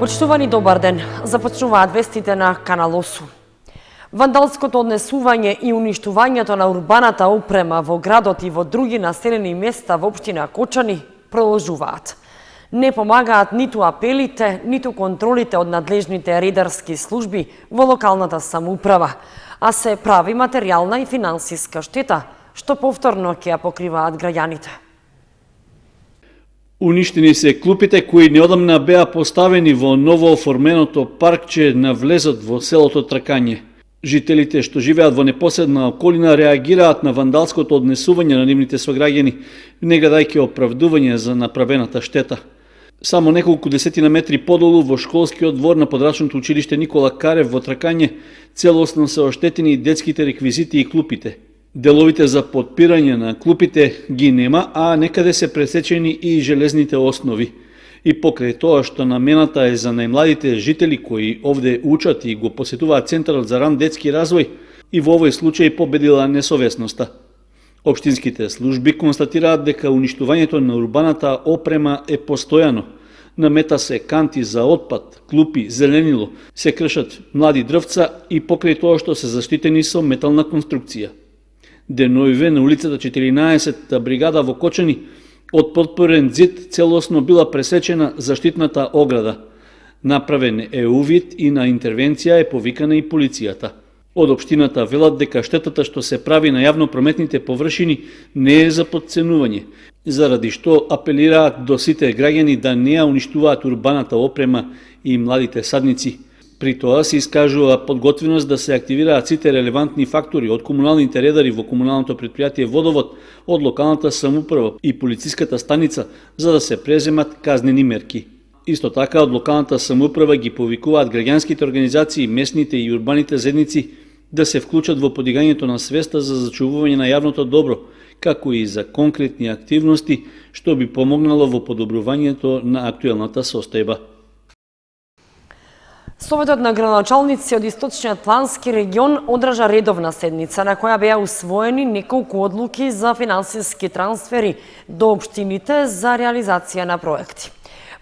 Почитувани, добар ден. Започнуваат вестите на Канал 8. Вандалското однесување и уништувањето на урбаната опрема во градот и во други населени места во општина Кочани продолжуваат. Не помагаат ниту апелите, ниту контролите од надлежните редарски служби во локалната самоуправа, а се прави материјална и финансиска штета, што повторно ќе ја покриваат граѓаните. Уништени се клупите кои неодамна беа поставени во ново оформеното паркче на влезот во селото Тракање. Жителите што живеат во непосредна околина реагираат на вандалското однесување на нивните сограѓани, не гадајќи оправдување за направената штета. Само неколку десетина метри подолу во школскиот двор на подрачното училиште Никола Карев во Тракање целосно се оштетени детските реквизити и клупите. Деловите за подпирање на клупите ги нема, а некаде се пресечени и железните основи. И покрај тоа што намената е за најмладите жители кои овде учат и го посетуваат Центарот за ран детски развој, и во овој случај победила несовесноста. Општинските служби констатираат дека уништувањето на урбаната опрема е постојано. Намета се канти за отпад, клупи, зеленило, се кршат млади дрвца и покрај тоа што се заштитени со метална конструкција. Деноиве на улицата 14-та бригада во Кочани од подпорен зид целосно била пресечена заштитната ограда. Направен е увид и на интервенција е повикана и полицијата. Од општината велат дека штетата што се прави на јавно-прометните површини не е за подценување, заради што апелираат до сите граѓани да не ја уништуваат урбаната опрема и младите садници. При тоа се искажува подготвеност да се активираат сите релевантни фактори од комуналните редари во комуналното претпријатие Водовод, од локалната самоуправа и полициската станица за да се преземат казнени мерки. Исто така од локалната самоуправа ги повикуваат граѓанските организации, местните и урбаните заедници да се вклучат во подигањето на свеста за зачувување на јавното добро, како и за конкретни активности што би помогнало во подобрувањето на актуелната состојба. Советот на градоначалници од Источниот плански регион одржа редовна седница на која беа усвоени неколку одлуки за финансиски трансфери до општините за реализација на проекти.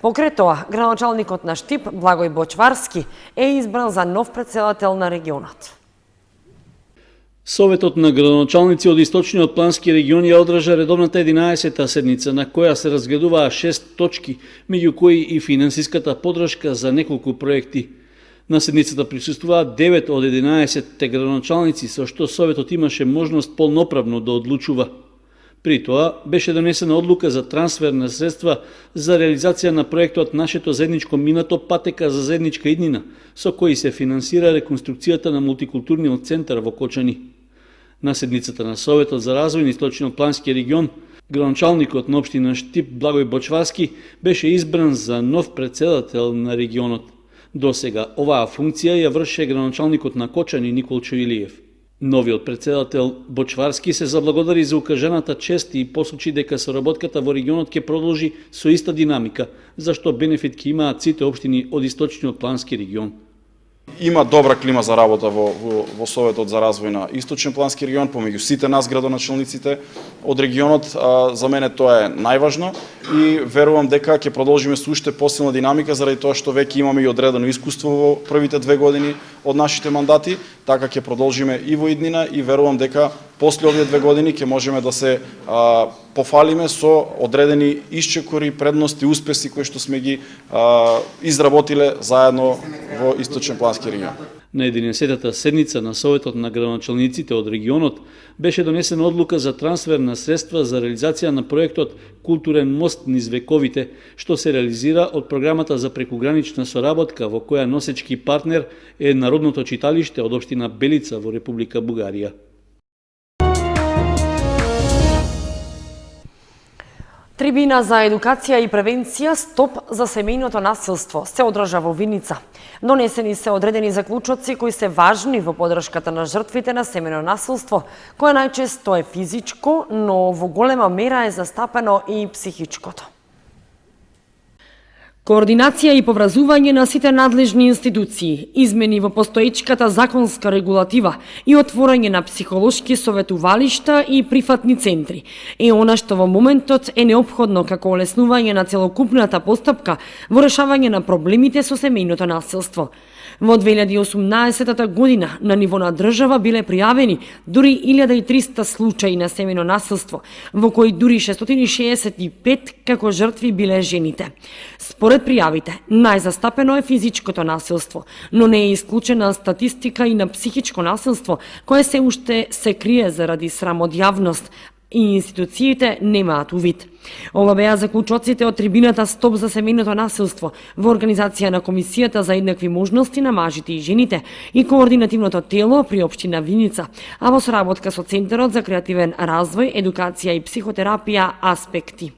Покрај тоа, градоначалникот на Штип, Благој Бочварски, е избран за нов претседател на регионот. Советот на градоначалници од Источниот плански регион ја одржа редовната 11-та седница на која се разгледуваа 6 точки, меѓу кои и финансиската поддршка за неколку проекти. На седницата присуствуваат 9 од 11-те градоначалници, со што Советот имаше можност полноправно да одлучува. При тоа беше донесена одлука за трансфер на средства за реализација на проектот Нашето заедничко минато патека за заедничка иднина, со кој се финансира реконструкцијата на мултикултурниот центар во Кочани. На седницата на Советот за развој на Источниот плански регион, градоначалникот на општина Штип Благој Бочварски беше избран за нов претседател на регионот. До сега оваа функција ја врше градоначалникот на Кочани Николчо Илиев. Новиот претседател Бочварски се заблагодари за укажаната чест и посочи дека соработката во регионот ќе продолжи со иста динамика, зашто бенефит ќе имаат сите општини од Источниот плански регион. Има добра клима за работа во Советот за развој на Источен плански регион, помеѓу сите нас градоначалниците од регионот. За мене тоа е најважно и верувам дека ќе продолжиме со уште посилна динамика заради тоа што веќе имаме и одредено искуство во првите 2 години од нашите мандати, така ќе продолжиме и во иднина и верувам дека после овие 2 години ќе можеме да се пофалиме со одредени исчекори, предности, успеси кои што сме ги изработиле заедно во Источен плански регион. На 11-та седница на Советот на градоначалниците од регионот беше донесена одлука за трансфер на средства за реализација на проектот Културен мост низ вековите, што се реализира од програмата за прекугранична соработка во која носечки партнер е Народното читалиште од општина Белица во Република Бугарија. Трибина за едукација и превенција „Стоп за семејното насилство“ се одржа во Виница. Донесени се одредени заклучоци кои се важни во поддршката на жртвите на семејно насилство, кое најчесто е физичко, но во голема мера е застапено и психичкото. Координација и поврзување на сите надлежни институции, измени во постоечката законска регулатива и отворање на психолошки советувалишта и прифатни центри е она што во моментот е неопходно како олеснување на целокупната постапка во решавање на проблемите со семејното насилство. Во 2018 година на ниво на држава биле пријавени дури 1300 случаи на семејно насилство, во кои дури 665 како жртви биле жените. Според пријавите, најзастапено е физичкото насилство, но не е исклучена статистика и на психичко насилство, кое се уште се крие заради срам од јавност, и институциите немаат увид. Ова беа заклучоците од трибината Стоп за семејното насилство во организација на Комисијата за еднакви можности на мажите и жените и координативното тело при општина Виница, а во соработка со Центарот за креативен развој, едукација и психотерапија Аспекти.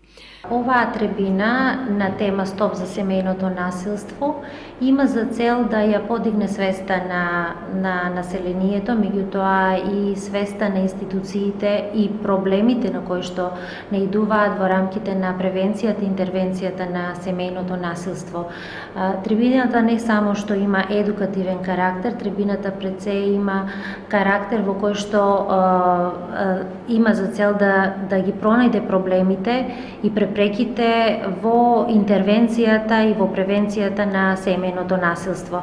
Оваа трибина на тема Стоп за семејното насилство има за цел да ја подигне свеста на населението, меѓутоа и свеста на институциите и проблемите на кои што наидуваат во рамките на превенцијата и интервенцијата на семејното насилство. Трибината не само што има едукативен карактер, трибината пред се има карактер во кој што има за цел да ги пронајде проблемите и препреките во интервенцијата и во превенцијата на семејното насилство.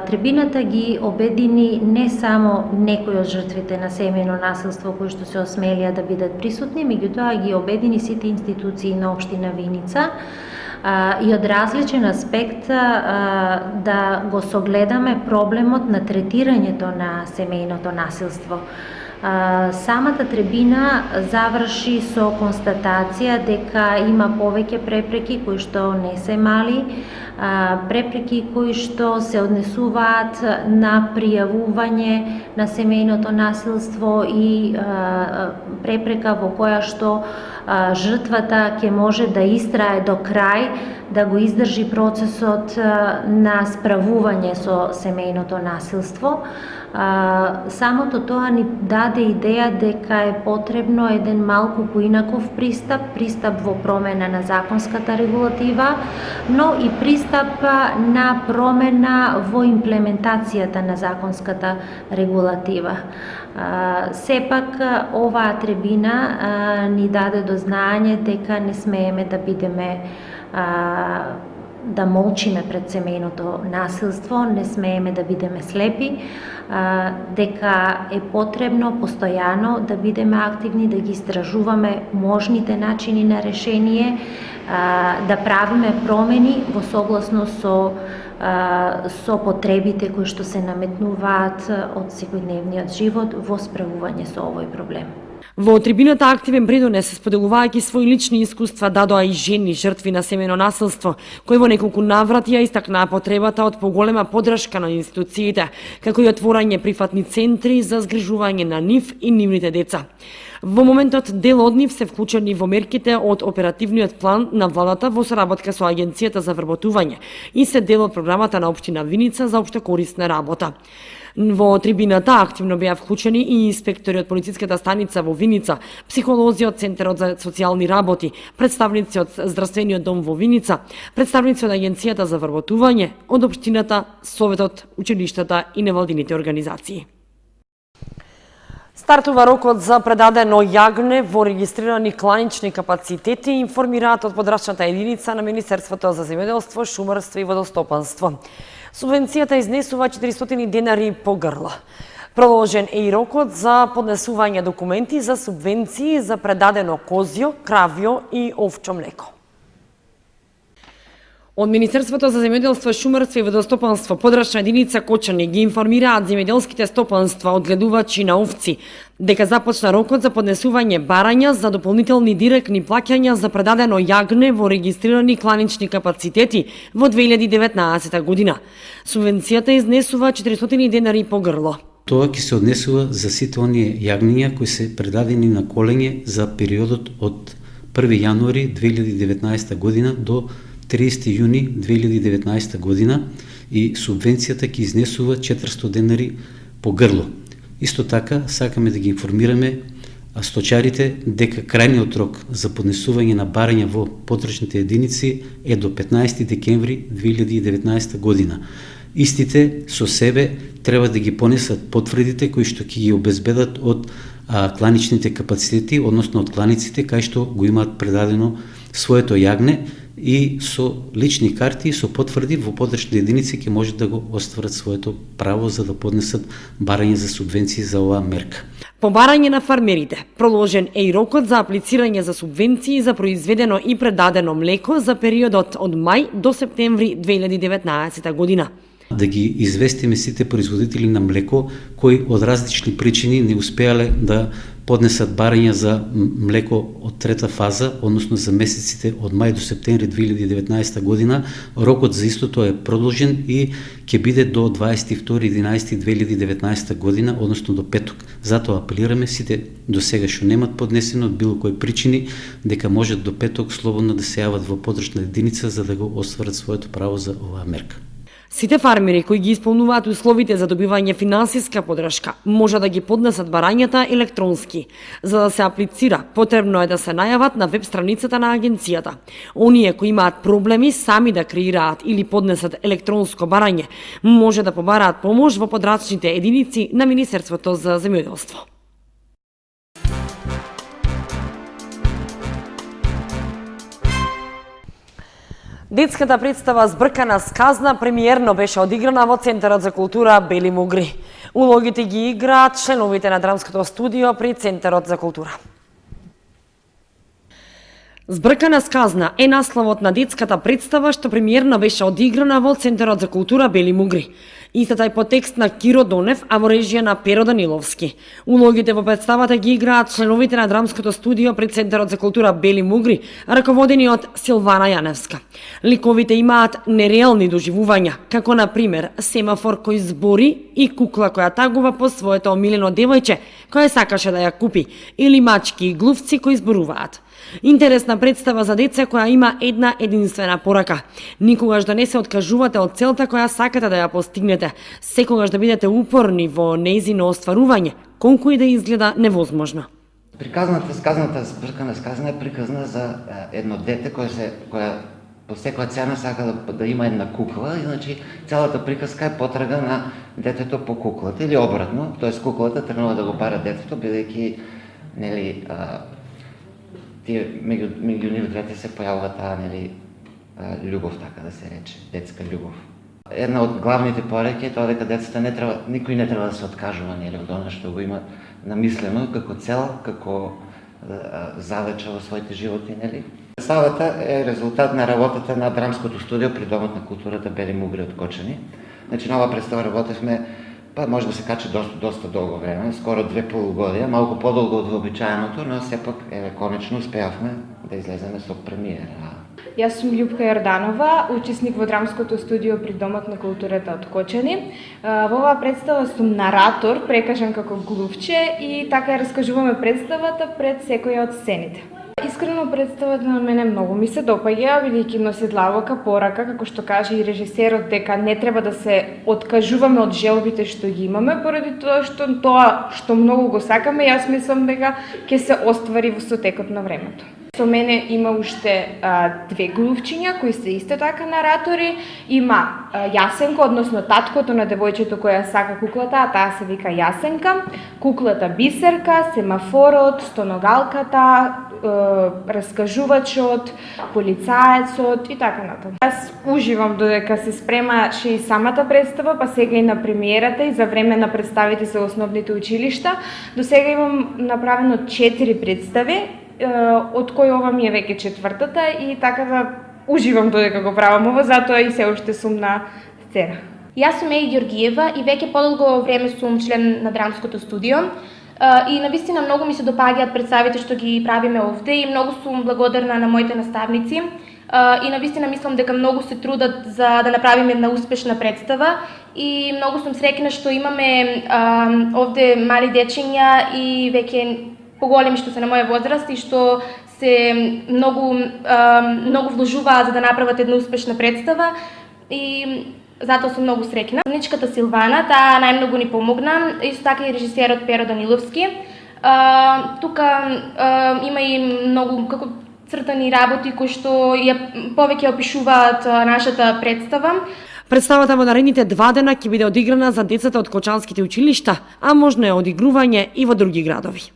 Трибината ги обедини не само некои од жртвите на семејно насилство кои што се осмелија да бидат присутни, меѓутоа ги обедини сите институции на општина Виница и од различен аспект да го согледаме проблемот на третирањето на семејното насилство. Самата трибина заврши со констатација дека има повеќе препреки кои што не се мали, препреки кои што се однесуваат на пријавување на семејното насилство и препрека во која што жртвата ќе може да истрае до крај, да го издржи процесот на справување со семејното насилство. Самото тоа ни даде идеја дека е потребно еден малку поинаков пристап во промена на законската регулатива, но и пристап на промена во имплементацијата на законската регулатива. Сепак, оваа трибина ни даде до знаење дека не смееме да бидеме да молчиме пред семејното насилство, не смееме да бидеме слепи, дека е потребно постојано да бидеме активни, да ги истражуваме можните начини на решение, да правиме промени во согласност со потребите кои што се наметнуваат од секојдневниот живот во справување со овој проблем. Во трибината активен придонес, споделувајќи своји лични искуства, дадоа и жени жртви на семејно насилство, кои во неколку наврати ја истакнаа потребата од поголема поддршка на институциите, како и отворање прифатни центри за згрижување на нив и нивните деца. Во моментот дел од нив се вклучени во мерките од оперативниот план на владата во соработка со Агенцијата за вработување и се дел од програмата на општина Виница за општекорисна работа. Во трибината активно беа вклучени и инспектори од полициската станица во Виница, психолози од Центарот за социјални работи, представници од Здравствениот дом во Виница, представници од Агенцијата за вработување, од општината, советот, училиштата и невладините организации. Стартува рокот за предадено јагне во регистрирани кланични капацитети, информираат од подрачната единица на Министерството за земјоделство, шумарство и водостопанство. Субвенцијата изнесува 400 денари по грло. Продолжен е и рокот за поднесување документи за субвенции за предадено козјо, кравјо и овчо млеко. Од Министерството за земјоделство, шумарство и водостопанство, подрачна единица Кочани ги информираат земјоделските стопанства одгледувачи на овци дека започна рокот за поднесување барања за дополнителни директни плаќања за предадено јагне во регистрирани кланични капацитети во 2019 година. Субвенцијата изнесува 400 денари по грло. Тоа ќе се однесува за сите оние јагниња кои се предадени на колење за периодот од 1 јануари 2019 година до 30 јуни 2019 година и субвенцијата ќе изнесува 400 денари по грло. Исто така, сакаме да ги информираме сточарите дека крајниот рок за поднесување на барања во потрачните единици е до 15 декември 2019 година. Истите со себе треба да ги понесат потврдите кои што ќе ги обезбедат од кланичните капацитети, односно од кланиците кај што го имаат предадено своето јагне, и со лични карти и со потврди во потрачните единици ќе можат да го остварат своето право за да поднесат барање за субвенции за оваа мерка. По барање на фармерите, продолжен е и рокот за аплицирање за субвенции за произведено и предадено млеко за периодот од мај до септември 2019 година. Да ги известиме сите производители на млеко кои од различни причини не успеале да поднесат барања за млеко од трета фаза, односно за месеците од мај до септември 2019 година. Рокот за истото е продолжен и ќе биде до 22.11.2019 година, односно до петок. Затоа апелираме сите до сега што немат поднесено од било кои причини дека можат до петок слободно да се јават во подрачна единица за да го остварат своето право за оваа мерка. Сите фармери кои ги исполнуваат условите за добивање финансиска поддршка може да ги поднесат барањата електронски. За да се аплицира, потребно е да се најават на веб страницата на агенцијата. Оние кои имаат проблеми сами да креираат или поднесат електронско барање, може да побараат помош во подрачните единици на Министерството за земјоделство. Детската представа Збркана сказна премиерно беше одиграна во Центарот за култура Бели Мугри. Улогите ги играат членовите на драмското студио при Центарот за култура. Збркана сказна е насловот на детската представа што премиерно беше одиграна во Центарот за култура Бели Мугри. Истата е по текст на Киро Донев, а во режија на Перо Даниловски. Улогите во представата ги играат членовите на драмското студио при Центарот за култура Бели Мугри, раководени од Силвана Јаневска. Ликовите имаат нереални доживувања, како на пример семафор кој збори и кукла која тагува по своето омилено девојче која сакаше да ја купи, или мачки и глувци кои зборуваат. Интересна представа за деца која има една единствена порака. Никогаш да не се откажувате од целта која сакате да ја постигнете, секогаш да бидете упорни во нејзино остварување, колку и да изгледа невозможно. Сказната Збркана сказна е приказна за едно дете која по секоја цена сака да има една кукла, иначе цялата приказка е потрага на детето по куклата или обратно, т.е. куклата тргнала да го бара детето, бидејќи нели тие меѓу нив двете се појавува таа љубов, така да се рече, детска љубов. Една од главните пореки е тоа дека децата никој не треба да се откажува од она што го има намислено како цел, како задача во своите животи, нели? Представата е резултат на работата на драмското студио при Домот на културата Бели Мугри од Кочани. Значи, на оваа представа работевме, може да се качи доста долго време, скоро 2 полугодија, малку подолго од вообичаеното, но сепак конечно успеавме да излеземе со премиера. Јас сум Љупка Јорданова, учесник во драмското студио при Домот на културата од Кочани. Во оваа представа сум наратор, прекажан како глувче и така ја раскажуваме представата пред секоја од сцените. Искрено представата на мене многу ми се допаѓа, бидејќи носи длабока порака, како што каже и режисерот, дека не треба да се откажуваме од желбите што ги имаме, поради тоа што многу го сакаме, јас мислам дека ќе се оствари во текот на времето. Со мене има уште 2 глувчиња кои се исто така наратори. Има Јасенко, односно таткото на девојчето која сака куклата, а таа се вика Јасенка, куклата Бисерка, семафорот, стоногалката, раскажувачот, полицаецот и така натаму. Јас уживам додека се спремаше и самата представа, па сега и на премиерата и за време на представите се основните училишта. До сега имам направено 4 представи, од кои ова ми е веќе 4-та и така да уживам додека го правам ова, затоа и се уште сум на сцена. Јас сум Еи Ѓоргиева и веќе подолго време сум член на драмското студио. И навистина многу ми се допаѓаат представите што ги правиме овде и многу сум благодарна на моите наставници. И навистина мислам дека многу се трудат за да направиме една успешна представа и многу сум среќна што имаме овде мали дечиња и веќе поголеми што се на моја возраст и што се многу вложуваат за да направат една успешна представа и затоа сум многу среќна. Ничката Силвана, таа најмногу ни помогна, исто така и режисерот Перо Даниловски. Тука има и многу како цртани работи кои што повеќе опишуваат нашата представа. Представата во наредните 2 дена ќе биде одиграна за децата од кочанските училишта, а можно е одигрување и во други градови.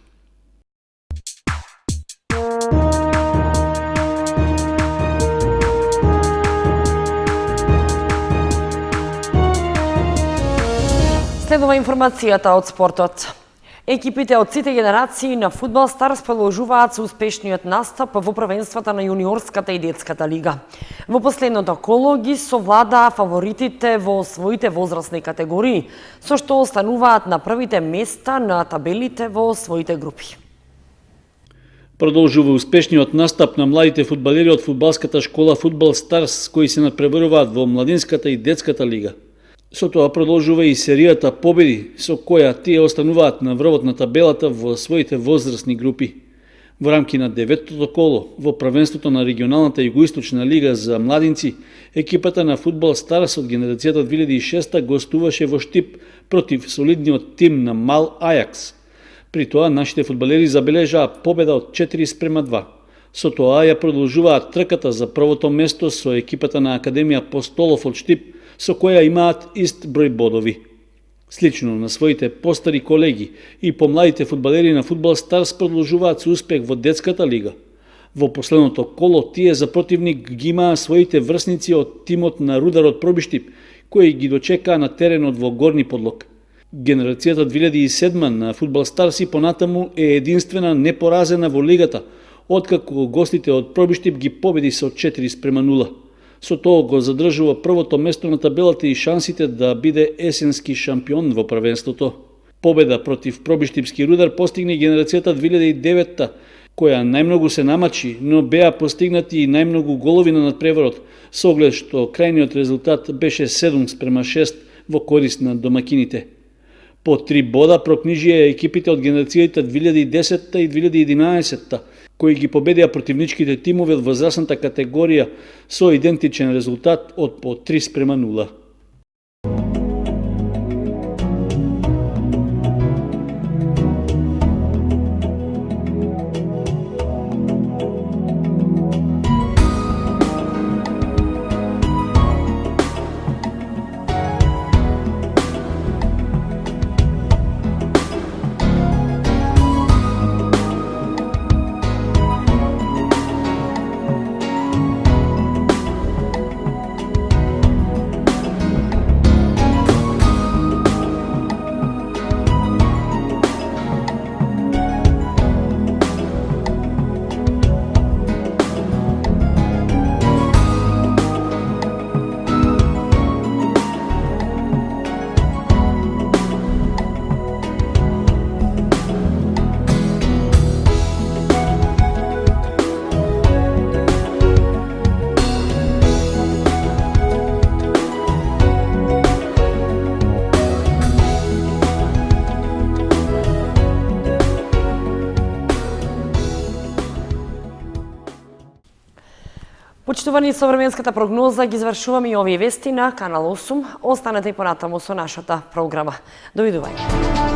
Следува информацијата од спортот. Екипите од сите генерации на Фудбал Старс продолжуваат со успешниот настап во првенствата на јуниорската и детската лига. Во последното коло ги совладаа фаворитите во своите возрастни категории, со што остануваат на првите места на табелите во своите групи. Продолжува успешниот настап на младите фудбалери од фудбалската школа Фудбал Старс, кои се надпреваруваат во младинската и детската лига. Со тоа продолжува и серијата победи, со која тие остануваат на врвот на табелата во своите возрастни групи. Во рамки на 9-тото коло, во првенството на регионалната југоисточна лига за младинци, екипата на Фудбал Старс од генерацијата 2006 гостуваше во Штип против солидниот тим на Мал Ајакс. При тоа нашите фудбалери забележаа победа од 4:2. Со тоа ја продолжуваат трката за првото место со екипата на Академија Постолов од Штип, со која имаат ист број бодови. Слично на своите постари колеги и помладите фудбалери на Фудбал Старс продолжуваат со успех во детската лига. Во последното коло тие за противник ги имаа своите врсници од тимот на Рударот Пробиштип, кои ги дочекаа на теренот во Горни Подлог. Генерацијата 2007 на Фудбал Старс и понатаму е единствена непоразена во лигата, откако гостите од Пробиштип ги победи со 4:0. Со тоа го задржува првото место на табелата и шансите да биде есенски шампион во првенството. Победа против Пробиштипски Рудар постигне генерацијата 2009, која најмногу се намачи, но беа постигнати и најмногу голови на надпреварот, со оглед што крајниот резултат беше 7:6 во корист на домакините. По 3 бода прокнижија екипите од генерацијата 2010 и 2011, кои ги победија противничките тимови од возрастната категорија со идентичен резултат од по 3:0. Почитувани, со временската прогноза ги завршуваме и овие вести на Канал 8. Останете и понатаму со нашата програма. Довидување.